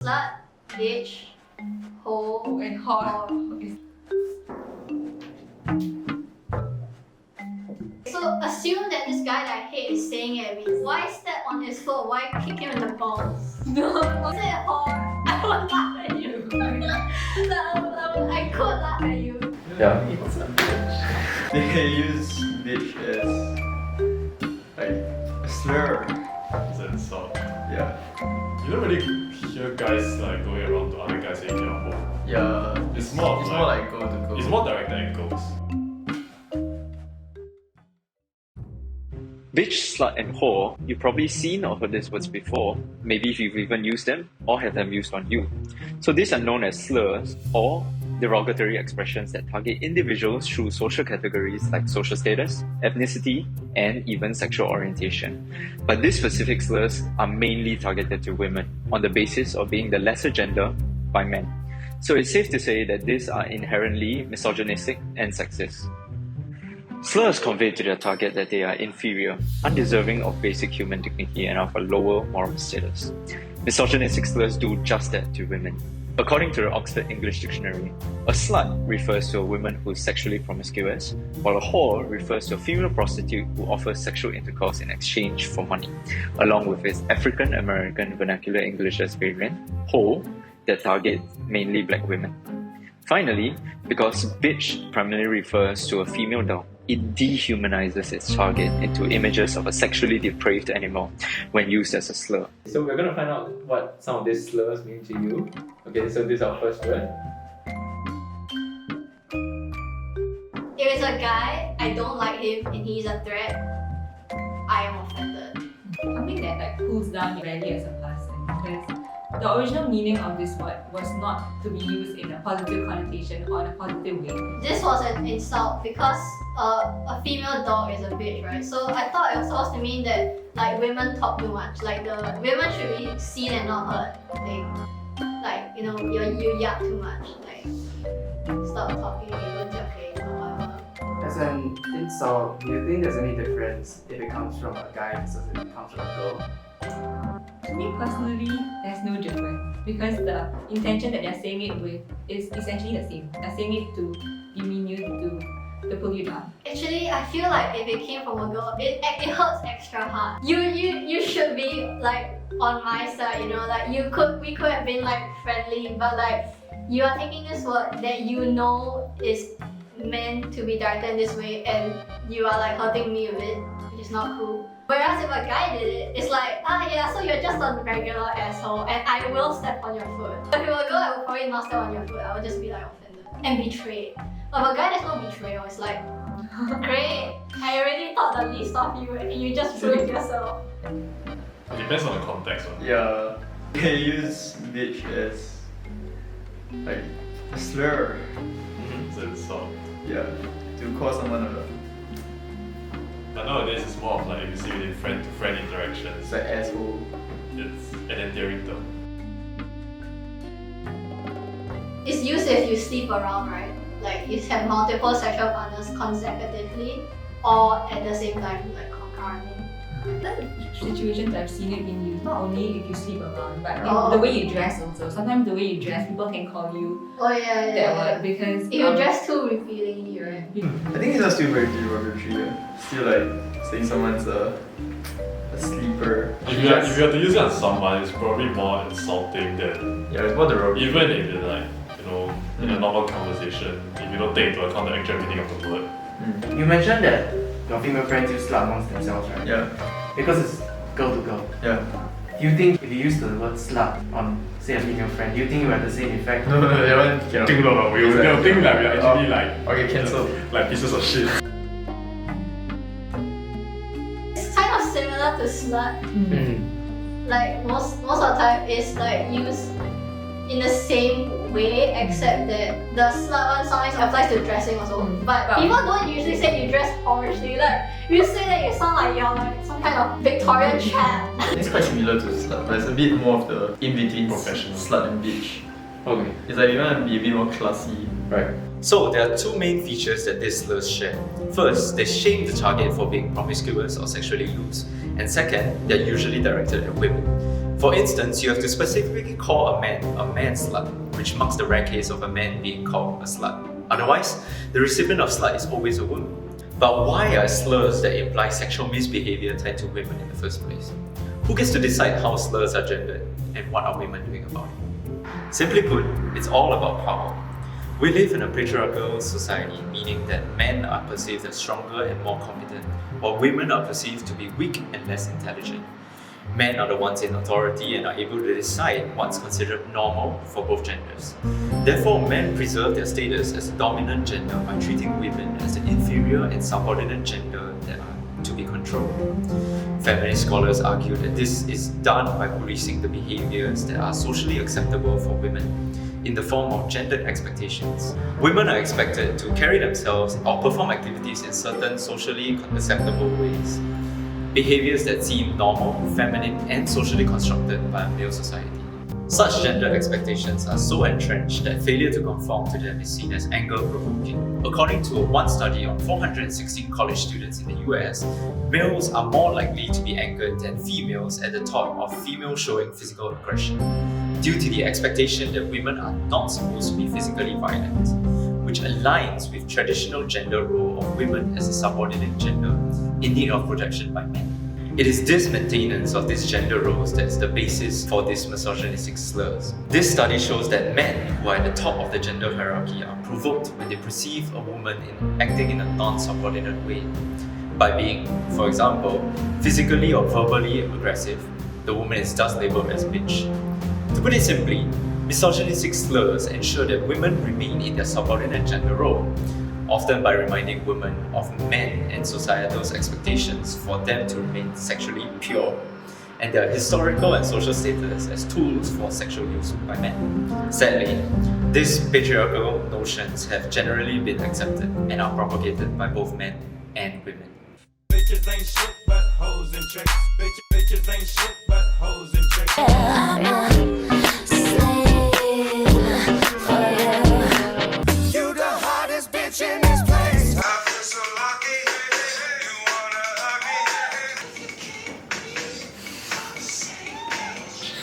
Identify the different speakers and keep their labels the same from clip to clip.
Speaker 1: Slut, bitch, hoe,
Speaker 2: and whore.
Speaker 1: So assume that this guy that I hate is saying it at me. Why step on his foot? Why kick him in the balls?
Speaker 2: No.
Speaker 1: Say whore, I would laugh at you. I could laugh at you.
Speaker 3: Yeah. They use bitch as like a slur.
Speaker 4: It's an insult.
Speaker 3: Yeah.
Speaker 4: You don't really hear guys like going around to other guys saying you're a hoe.
Speaker 3: Yeah.
Speaker 4: It's more
Speaker 3: like go to go.
Speaker 4: It's more directed at girls.
Speaker 5: Bitch, slut, and whore, you've probably seen or heard these words before, maybe if you've even used them or had them used on you. So these are known as slurs or derogatory expressions that target individuals through social categories like social status, ethnicity, and even sexual orientation. But these specific slurs are mainly targeted to women on the basis of being the lesser gender by men. So it's safe to say that these are inherently misogynistic and sexist. Slurs convey to their target that they are inferior, undeserving of basic human dignity and of a lower moral status. Misogynistic slurs do just that to women. According to the Oxford English Dictionary, a slut refers to a woman who is sexually promiscuous, while a whore refers to a female prostitute who offers sexual intercourse in exchange for money, along with its African American vernacular English's variant, hoe, that targets mainly black women. Finally, because bitch primarily refers to a female dog, it dehumanizes its target into images of a sexually depraved animal when used as a slur.
Speaker 3: So we're gonna find out what some of these slurs mean to you. Okay, so this is our first word.
Speaker 1: If it's a guy, I don't like him and he's a threat, I am offended.
Speaker 2: Something that like pulls down your value as a person, because the original meaning of this word was not to be used in a positive connotation or in a positive way.
Speaker 1: This was an insult because a female dog is a bitch, right? So I thought it was supposed to mean that like women talk too much, like the women should be seen and not heard. Like you know, you yap too much. Like stop talking, okay, whatever.
Speaker 6: As an insult, do you think there's any difference if it comes from a guy versus if it comes from a girl?
Speaker 2: To me personally, there's no difference, because the intention that they're saying it with is essentially the same. They're saying it to demean you, to pull you down.
Speaker 1: Actually, I feel like if it came from a girl, it hurts extra hard. You should be like on my side, you know, like we could have been like friendly, but like you are taking this word that you know is meant to be directed in this way, and you are like hurting me with it, which is not cool. Whereas if a guy did it, it's like, yeah, so you're just a regular asshole and I will step on your foot. If it were a girl, I would probably not step on your foot, I would just be like offended and betrayed. But if a guy, there's no betrayal, it's like, great, I already thought the least of you and you just ruined yourself.
Speaker 4: It depends on the context.
Speaker 3: Yeah. They use bitch as like a slur.
Speaker 4: It's an insult.
Speaker 3: Yeah. To call someone a
Speaker 4: But nowadays it's more of like if you see it in friend-to-friend interactions.
Speaker 3: it's like asshole.
Speaker 4: It's an endearing term.
Speaker 1: It's used if you sleep around, right? Like you have multiple sexual partners consecutively or at the same time, like concurrently.
Speaker 2: That's situations I've seen it being used, not only if you sleep around, but
Speaker 1: Oh.
Speaker 2: in the way you dress also. Sometimes the way you dress, people can call you
Speaker 1: Oh yeah.
Speaker 2: that word because
Speaker 1: If you dress too revealingly, right?
Speaker 3: I think it's still very derogatory. Still like saying someone's a sleeper.
Speaker 4: If you have to use it on someone, it's probably more insulting than
Speaker 3: Yeah, it's more derogatory.
Speaker 4: even if it's like, you know, in a normal conversation, if you don't take into account the actual meaning of the word.
Speaker 6: You mentioned that your female friends use slut amongst themselves, right?
Speaker 3: Yeah.
Speaker 6: Because it's girl to girl.
Speaker 3: Yeah.
Speaker 6: Do you think if you use the word slut on, say, a female friend, do you think it will have the same effect?
Speaker 3: No, that one cannot.
Speaker 4: Think about we will think that we are actually like
Speaker 3: Okay, cancel.
Speaker 4: like pieces of shit.
Speaker 1: It's kind of similar to slut. Like most of the time it's like used in the same way, except that the slut one sometimes applies to dressing also. But people don't usually say you dress horribly. Like you say that you sound like you're like some kind of Victorian chap.
Speaker 3: It's quite similar to slut, but it's a bit more of the in-between
Speaker 4: Professional.
Speaker 3: slut and bitch.
Speaker 5: Okay.
Speaker 3: It's like you want to be a bit more classy.
Speaker 5: Right. So there are two main features that these slurs share. First, they shame the target for being promiscuous or sexually loose. And second, they're usually directed at women. For instance, you have to specifically call a man slut, which marks the rare case of a man being called a slut. Otherwise, the recipient of slut is always a woman. But why are slurs that imply sexual misbehavior tied to women in the first place? Who gets to decide how slurs are gendered, and what are women doing about it? Simply put, it's all about power. We live in a patriarchal society, meaning that men are perceived as stronger and more competent, while women are perceived to be weak and less intelligent. Men are the ones in authority and are able to decide what's considered normal for both genders. Therefore, men preserve their status as a dominant gender by treating women as the inferior and subordinate gender that are to be controlled. Feminist scholars argue that this is done by policing the behaviors that are socially acceptable for women in the form of gendered expectations. Women are expected to carry themselves or perform activities in certain socially acceptable ways. Behaviors that seem normal, feminine, and socially constructed by a male society. Such gender expectations are so entrenched that failure to conform to them is seen as anger-provoking. According to one study on 416 college students in the US, males are more likely to be angered than females at the thought of females showing physical aggression, due to the expectation that women are not supposed to be physically violent, which aligns with traditional gender role of women as a subordinate gender in need of protection by men. It is this maintenance of these gender roles that is the basis for these misogynistic slurs. This study shows that men who are at the top of the gender hierarchy are provoked when they perceive a woman acting in a non-subordinate way. By being, for example, physically or verbally aggressive, the woman is thus labelled as bitch. To put it simply, misogynistic slurs ensure that women remain in their subordinate gender role, often by reminding women of men and societal's expectations for them to remain sexually pure, and their historical and social status as tools for sexual use by men. Sadly, these patriarchal notions have generally been accepted and are propagated by both men and women.
Speaker 7: Bitches ain't shit but hoes and tricks. Bitches ain't shit but hoes and tricks.
Speaker 8: I'm a slave for you.
Speaker 7: You the hottest bitch in this place.
Speaker 9: I feel so lucky. You wanna hug me?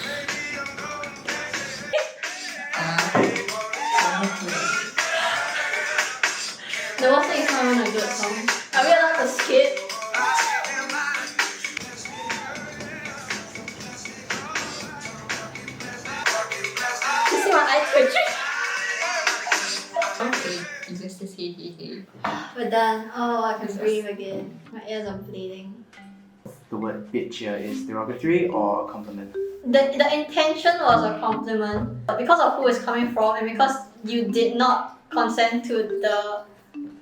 Speaker 9: Baby, I'm going crazy.
Speaker 1: The worst thing is not even a good song. Are we allowed to skip? You see my eye twitching?
Speaker 2: Okay, you just to say hey.
Speaker 1: We're done. Oh, I can breathe again. My ears are bleeding.
Speaker 6: The word bitch here is derogatory or a compliment?
Speaker 1: The intention was a compliment because of who it's coming from and because you did not consent to the,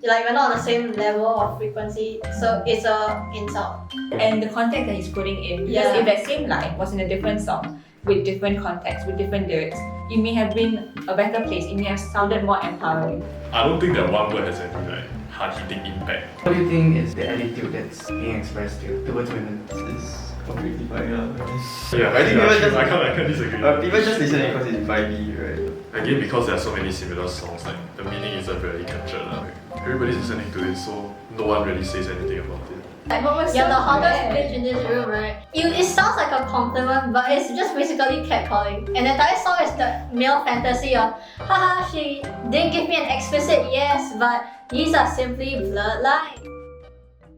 Speaker 1: like, we're not on the same level of frequency, so it's a insult.
Speaker 2: And the context that he's putting in, because
Speaker 1: Yeah.
Speaker 2: if that same line was in a different song, with different context, with different lyrics, it may have been a better place, it may have sounded more empowering.
Speaker 4: I don't think that one word has any like hard-hitting impact.
Speaker 6: What do you think is the attitude that's being expressed towards women?
Speaker 3: It's objectifying.
Speaker 4: Yeah,
Speaker 3: I think people just
Speaker 4: I can't disagree.
Speaker 3: people just listening because it's vibey, right?
Speaker 4: Again, because there are so many similar songs, like the meaning isn't really captured. Like, everybody's listening to it, so no one really says anything about it.
Speaker 2: Like, what was
Speaker 1: You're
Speaker 2: so
Speaker 1: the hottest
Speaker 2: bad?
Speaker 1: bitch in this room, right? It sounds like a compliment, but it's just basically catcalling. And the entire song is the male fantasy of, haha, she didn't give me an explicit yes, but these are simply bloodlines.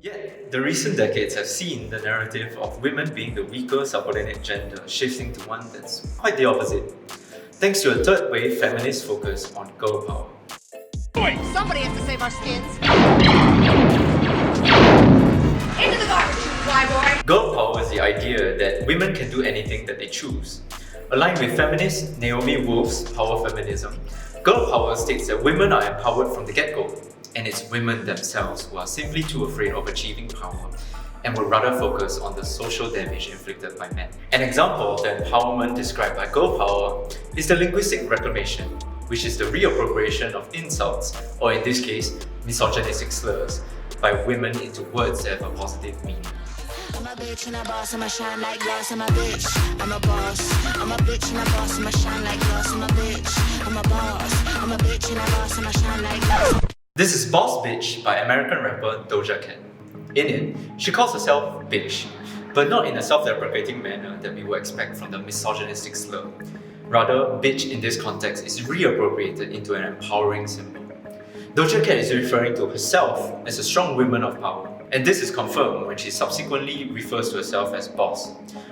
Speaker 5: Yet, the recent decades have seen the narrative of women being the weaker subordinate gender shifting to one that's quite the opposite, thanks to a third wave feminist focus on girl power.
Speaker 8: Somebody has to save our skins. Into the garbage, fly boy.
Speaker 5: Girl power is the idea that women can do anything that they choose. Aligned with feminist Naomi Wolf's power feminism, girl power states that women are empowered from the get-go, and it's women themselves who are simply too afraid of achieving power and would rather focus on the social damage inflicted by men. An example of the empowerment described by girl power is the linguistic reclamation, which is the reappropriation of insults, or in this case, misogynistic slurs, by women into words that have a positive meaning.
Speaker 8: I'm a bitch and a boss, I'ma shine like glass. I'm a bitch, I'm a boss. I'm a bitch and a boss, I'ma shine like glass. I'm a bitch, I'm a boss. I'm a bitch and a boss, I'ma shine like glass.
Speaker 5: This is Boss Bitch by American rapper Doja Cat. In it, she calls herself bitch,
Speaker 10: but not in a self-deprecating manner that we would expect from the misogynistic slur. Rather, bitch in this context is reappropriated into an empowering symbol. Doja Cat is referring to herself as a strong woman of power, and this is confirmed when she subsequently refers to herself as boss,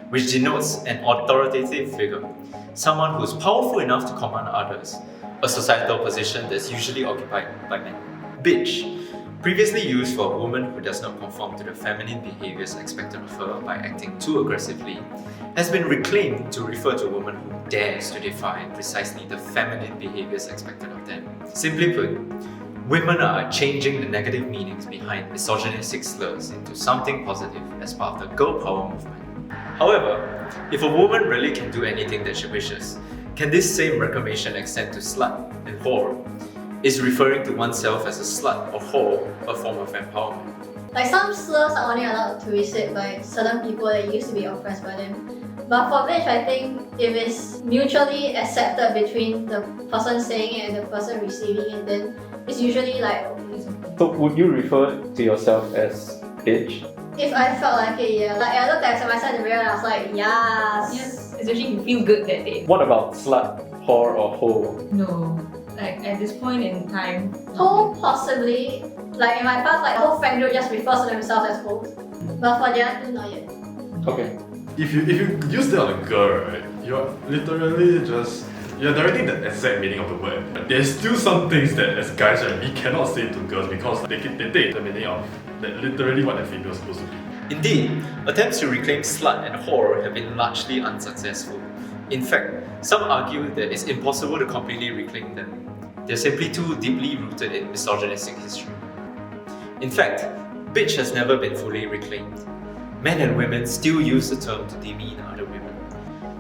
Speaker 10: which denotes an authoritative figure, someone who is powerful enough to command others, a societal position that's usually occupied by men. Bitch, previously used for a woman who does not conform to the feminine behaviors expected of her by acting too aggressively, has been reclaimed to refer to a woman who dares to defy precisely the feminine behaviors expected of them. Simply put, women are changing the negative meanings behind misogynistic slurs into something positive as part of the girl power movement. However, if a woman really can do anything that she wishes, can this same reclamation extend to slut and whore? Is referring to oneself as a slut or whore a form of empowerment?
Speaker 1: Like some slurs are only allowed to be said by certain people that used to be oppressed by them. But for bitch, I think if it's mutually accepted between the person saying it and the person receiving it, then it's usually like okay.
Speaker 3: So would you refer to yourself as bitch?
Speaker 1: If I felt like it, yeah. Like I looked at myself in the mirror and I was like,
Speaker 2: Yes, especially if you feel good that day.
Speaker 3: What about slut, whore, or hoe?
Speaker 2: No, like at this point in time,
Speaker 1: whole possibly. Like in my past, like whole friend group just refers to themselves as whole. But for the other two, not yet.
Speaker 3: Okay.
Speaker 4: If you use that on a girl, right, you're literally just you're directing the exact meaning of the word. There's still some things that as guys, right, we cannot say to girls because they take the meaning of that literally what a female is supposed to be.
Speaker 10: Indeed, attempts to reclaim slut and whore have been largely unsuccessful. In fact, some argue that it's impossible to completely reclaim them. They're simply too deeply rooted in misogynistic history. In fact, bitch has never been fully reclaimed. Men and women still use the term to demean other women.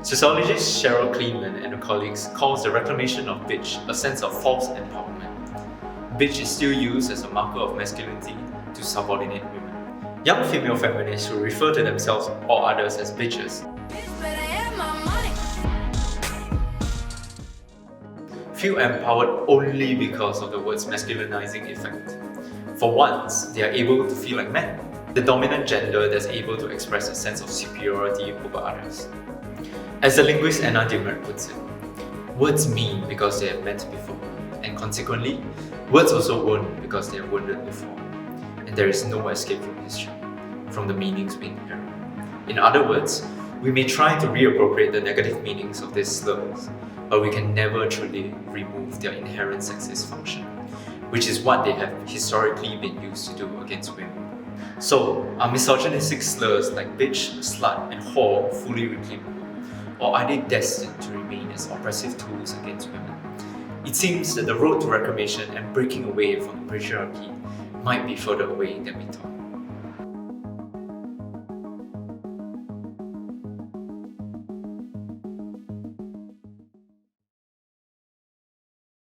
Speaker 10: Sociologist Cheryl Kleinman and her colleagues calls the reclamation of bitch a sense of false empowerment. Bitch is still used as a marker of masculinity to subordinate women. Young female feminists who refer to themselves or others as bitches feel empowered only because of the word's masculinizing effect. For once, they are able to feel like men, the dominant gender that's able to express a sense of superiority over others. As the linguist Anna Dimert puts it, words mean because they have meant before, and consequently, words also wound because they have wounded before, and there is no escape from history, from the meanings we inherit. In other words, we may try to reappropriate the negative meanings of these slurs, but we can never truly remove their inherent sexist function, which is what they have historically been used to do against women. So, are misogynistic slurs like bitch, slut, and whore fully reclaimable? Or are they destined to remain as oppressive tools against women? It seems that the road to reclamation and breaking away from the patriarchy might be further away than we thought.